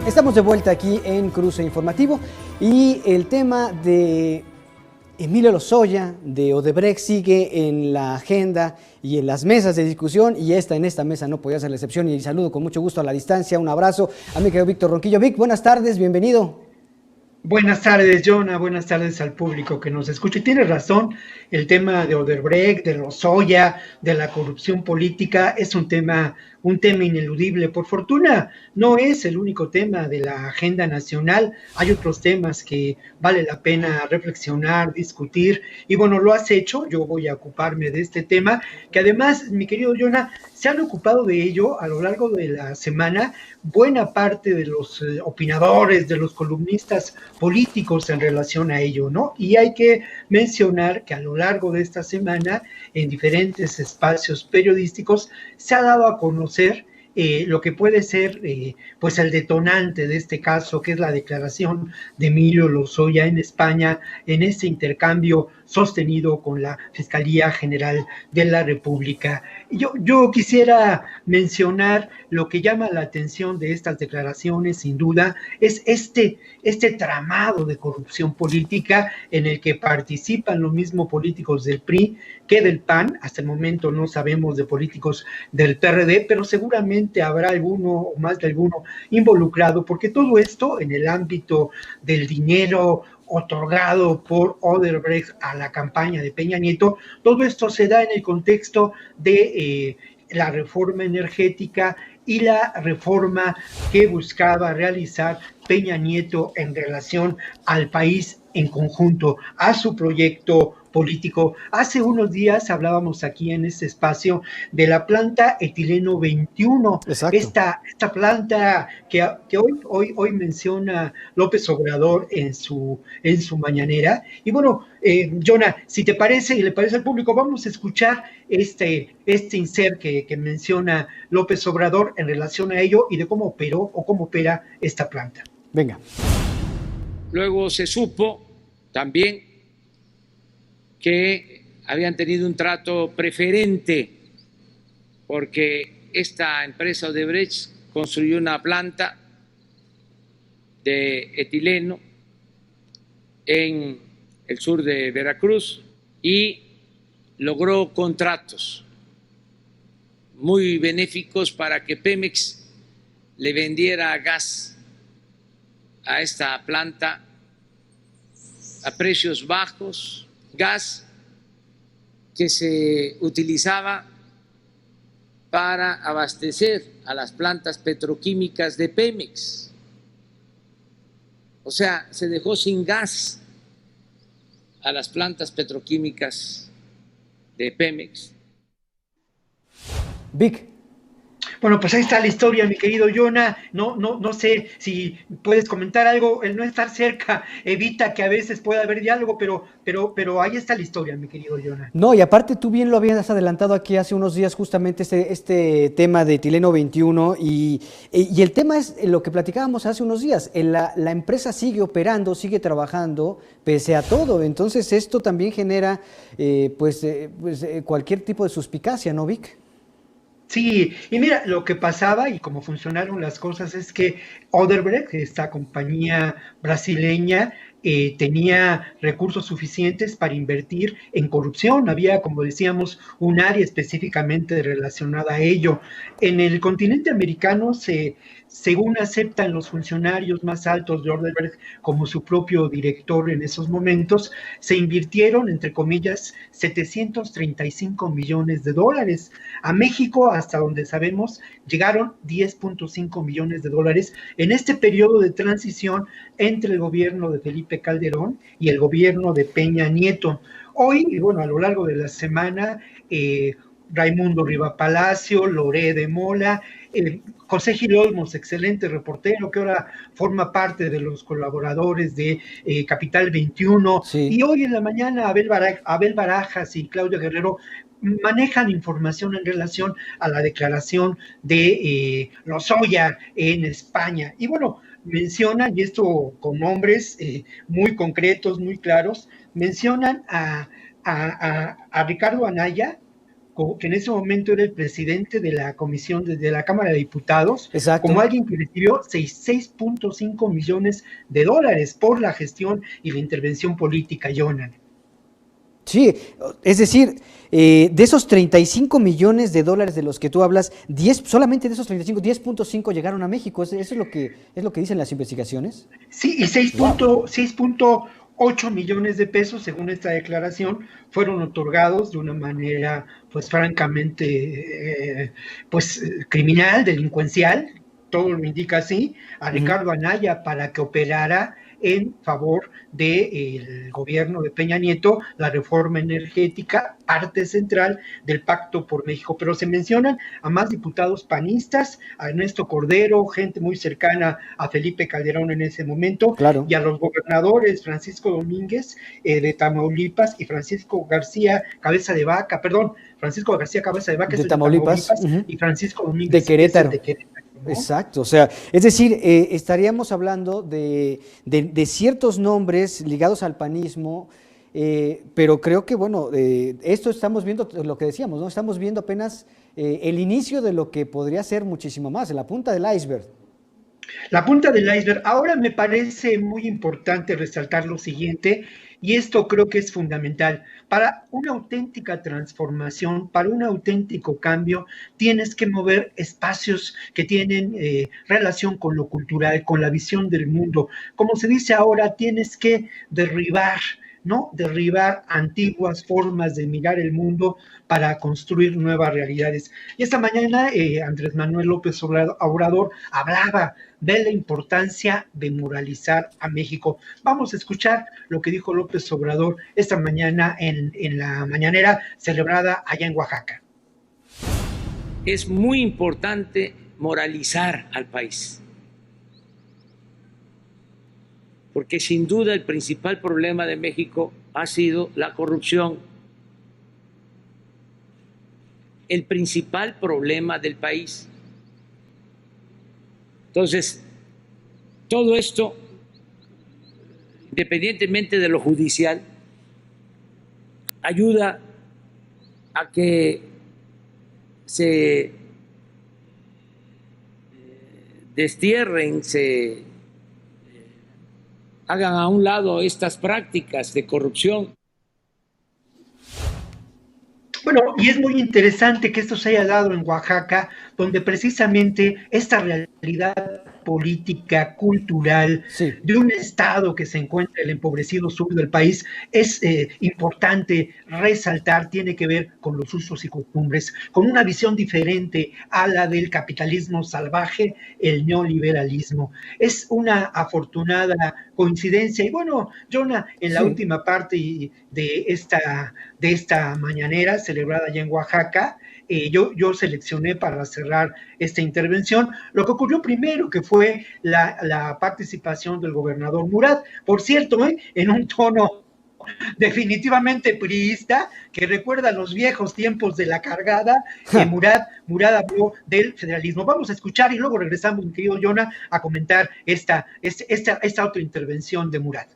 Estamos de vuelta aquí en Cruce Informativo y el tema de Emilio Lozoya, de Odebrecht, sigue en la agenda y en las mesas de discusión, y en esta mesa no podía ser la excepción, y saludo con mucho gusto a la distancia, un abrazo a mi querido Víctor Ronquillo. Vic, buenas tardes, bienvenido. Buenas tardes, Jonah. Buenas tardes al público que nos escucha. Y tienes razón, el tema de Odebrecht, de Lozoya, de la corrupción política, es un tema ineludible. Por fortuna, no es el único tema de la agenda nacional. Hay otros temas que vale la pena reflexionar, discutir. Y bueno, lo has hecho. Yo voy a ocuparme de este tema, que además, mi querido Jonah, se han ocupado de ello a lo largo de la semana buena parte de los opinadores, de los columnistas políticos en relación a ello, ¿no? Y hay que mencionar que a lo largo de esta semana, en diferentes espacios periodísticos, se ha dado a conocer lo que puede ser pues el detonante de este caso, que es la declaración de Emilio Lozoya en España, en este intercambio sostenido con la Fiscalía General de la República. Yo quisiera mencionar lo que llama la atención de estas declaraciones, sin duda, es este tramado de corrupción política en el que participan los mismos políticos del PRI que del PAN. Hasta el momento no sabemos de políticos del PRD, pero seguramente habrá alguno o más de alguno involucrado, porque todo esto en el ámbito del dinero otorgado por Odebrecht a la campaña de Peña Nieto, todo esto se da en el contexto de la reforma energética y la reforma que buscaba realizar Peña Nieto en relación al país en conjunto, a su proyecto político. Hace unos días hablábamos aquí en este espacio de la planta etileno 21, esta planta que hoy menciona López Obrador en su mañanera. Y bueno, Jonah, si te parece y le parece al público, vamos a escuchar este insert que menciona López Obrador en relación a ello y de cómo operó o cómo opera esta planta. Venga. Luego se supo también que habían tenido un trato preferente porque esta empresa Odebrecht construyó una planta de etileno en el sur de Veracruz y logró contratos muy benéficos para que Pemex le vendiera gas a esta planta a precios bajos, gas que se utilizaba para abastecer a las plantas petroquímicas de Pemex. O sea, se dejó sin gas a las plantas petroquímicas de Pemex. Vic. Bueno, pues ahí está la historia, mi querido Jonah. No sé si puedes comentar algo. El no estar cerca evita que a veces pueda haber diálogo, pero ahí está la historia, mi querido Jonah. No, y aparte tú bien lo habías adelantado aquí hace unos días, justamente este tema de etileno 21, y el tema es lo que platicábamos hace unos días. La empresa sigue operando, sigue trabajando, pese a todo. Entonces esto también genera cualquier tipo de suspicacia, ¿no, Vic? Sí, y mira, lo que pasaba y cómo funcionaron las cosas es que Odebrecht, esta compañía brasileña, tenía recursos suficientes para invertir en corrupción. Había, como decíamos, un área específicamente relacionada a ello. En el continente americano según aceptan los funcionarios más altos de Odebrecht como su propio director en esos momentos, se invirtieron, entre comillas, 735 millones de dólares. A México, hasta donde sabemos, llegaron 10.5 millones de dólares en este periodo de transición entre el gobierno de Felipe Calderón y el gobierno de Peña Nieto. Hoy, y bueno, a lo largo de la semana, Raimundo Riva Palacio, Loré de Mola, José Gil Olmos, excelente reportero, que ahora forma parte de los colaboradores de Capital 21, sí. Y hoy en la mañana Abel Barajas y Claudia Guerrero manejan información en relación a la declaración de Lozoya en España. Y bueno, mencionan, y esto con nombres muy concretos, muy claros, mencionan a Ricardo Anaya que en ese momento era el presidente de la comisión de la Cámara de Diputados, Exacto. como alguien que recibió 6.5 millones de dólares por la gestión y la intervención política, Jonah. Sí, es decir, de esos 35 millones de dólares de los que tú hablas, solamente de esos 35, 10.5 llegaron a México. ¿Eso es lo que dicen las investigaciones? Sí, y 6.8 millones de pesos, según esta declaración, fueron otorgados de una manera, pues francamente, criminal, delincuencial, todo lo indica así, a Ricardo Anaya para que operara en favor del gobierno de Peña Nieto, la reforma energética, parte central del Pacto por México. Pero se mencionan a más diputados panistas, a Ernesto Cordero, gente muy cercana a Felipe Calderón en ese momento, claro, y a los gobernadores Francisco Domínguez de Tamaulipas y Francisco García Cabeza de Vaca de Tamaulipas, y Francisco Domínguez de Querétaro. de Querétaro. ¿No? Exacto, o sea, es decir, estaríamos hablando de ciertos nombres ligados al panismo, pero creo que, bueno, esto estamos viendo, lo que decíamos, ¿no? Estamos viendo apenas el inicio de lo que podría ser muchísimo más, la punta del iceberg. La punta del iceberg. Ahora me parece muy importante resaltar lo siguiente, y esto creo que es fundamental. Para una auténtica transformación, para un auténtico cambio, tienes que mover espacios que tienen relación con lo cultural, con la visión del mundo. Como se dice ahora, tienes que derribar antiguas formas de mirar el mundo para construir nuevas realidades. Y esta mañana Andrés Manuel López Obrador hablaba de la importancia de moralizar a México. Vamos a escuchar lo que dijo López Obrador esta mañana en la mañanera celebrada allá en Oaxaca. Es muy importante moralizar al país, porque sin duda el principal problema de México ha sido la corrupción. El principal problema del país. Entonces, todo esto, independientemente de lo judicial, ayuda a que se destierren, se hagan a un lado estas prácticas de corrupción. Bueno, y es muy interesante que esto se haya dado en Oaxaca, donde precisamente esta realidad política, cultural, sí, de un estado que se encuentra en el empobrecido sur del país, es importante resaltar, tiene que ver con los usos y costumbres, con una visión diferente a la del capitalismo salvaje, el neoliberalismo. Es una afortunada coincidencia. Y bueno, Jonah, en la última parte de esta mañanera celebrada allá en Oaxaca, yo seleccioné para cerrar esta intervención lo que ocurrió primero, que fue la participación del gobernador Murat, por cierto, en un tono definitivamente priista, que recuerda los viejos tiempos de la cargada. Murat habló del federalismo. Vamos a escuchar y luego regresamos, mi querido Jonah, a comentar esta otra intervención de Murat.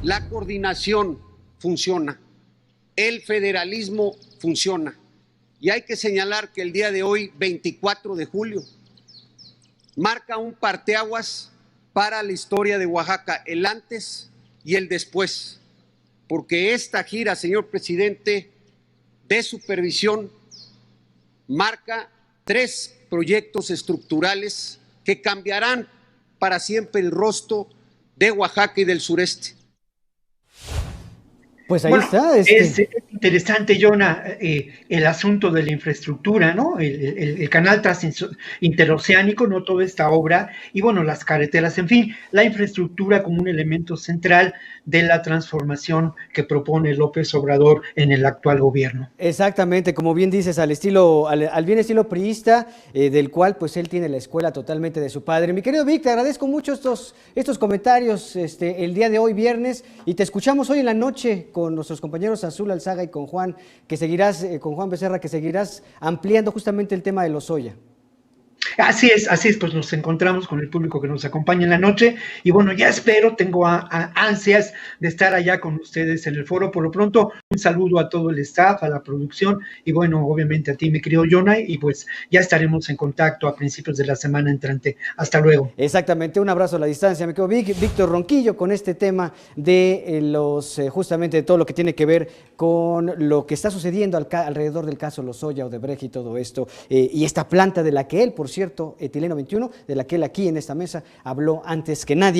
La coordinación funciona, el federalismo funciona, y hay que señalar que el día de hoy, 24 de julio, marca un parteaguas para la historia de Oaxaca, el antes y el después, porque esta gira, señor presidente, de supervisión marca 3 proyectos estructurales que cambiarán para siempre el rostro de Oaxaca y del sureste. Pues ahí está. Es interesante, Jonah, el asunto de la infraestructura, ¿no? El canal interoceánico, ¿no? Toda esta obra, y bueno, las carreteras, en fin, la infraestructura como un elemento central de la transformación que propone López Obrador en el actual gobierno. Exactamente, como bien dices, al bien estilo priista, del cual pues él tiene la escuela totalmente de su padre. Mi querido Vic, te agradezco mucho estos comentarios el día de hoy, viernes, y te escuchamos hoy en la noche con nuestros compañeros Azul Alzaga y con Juan Becerra, que seguirás ampliando justamente el tema de Lozoya. Así es, pues nos encontramos con el público que nos acompaña en la noche, y bueno, ya espero, tengo ansias de estar allá con ustedes en el foro. Por lo pronto, Un saludo a todo el staff, a la producción y bueno, obviamente a ti, mi querido Jonah, y pues ya estaremos en contacto a principios de la semana entrante. Hasta luego. Exactamente, un abrazo a la distancia, me quedo Víctor Ronquillo con este tema de justamente de todo lo que tiene que ver con lo que está sucediendo alrededor del caso Lozoya, Odebrecht y todo esto, y esta planta de la que él, por cierto, Etileno 21, de la que él aquí en esta mesa habló antes que nadie.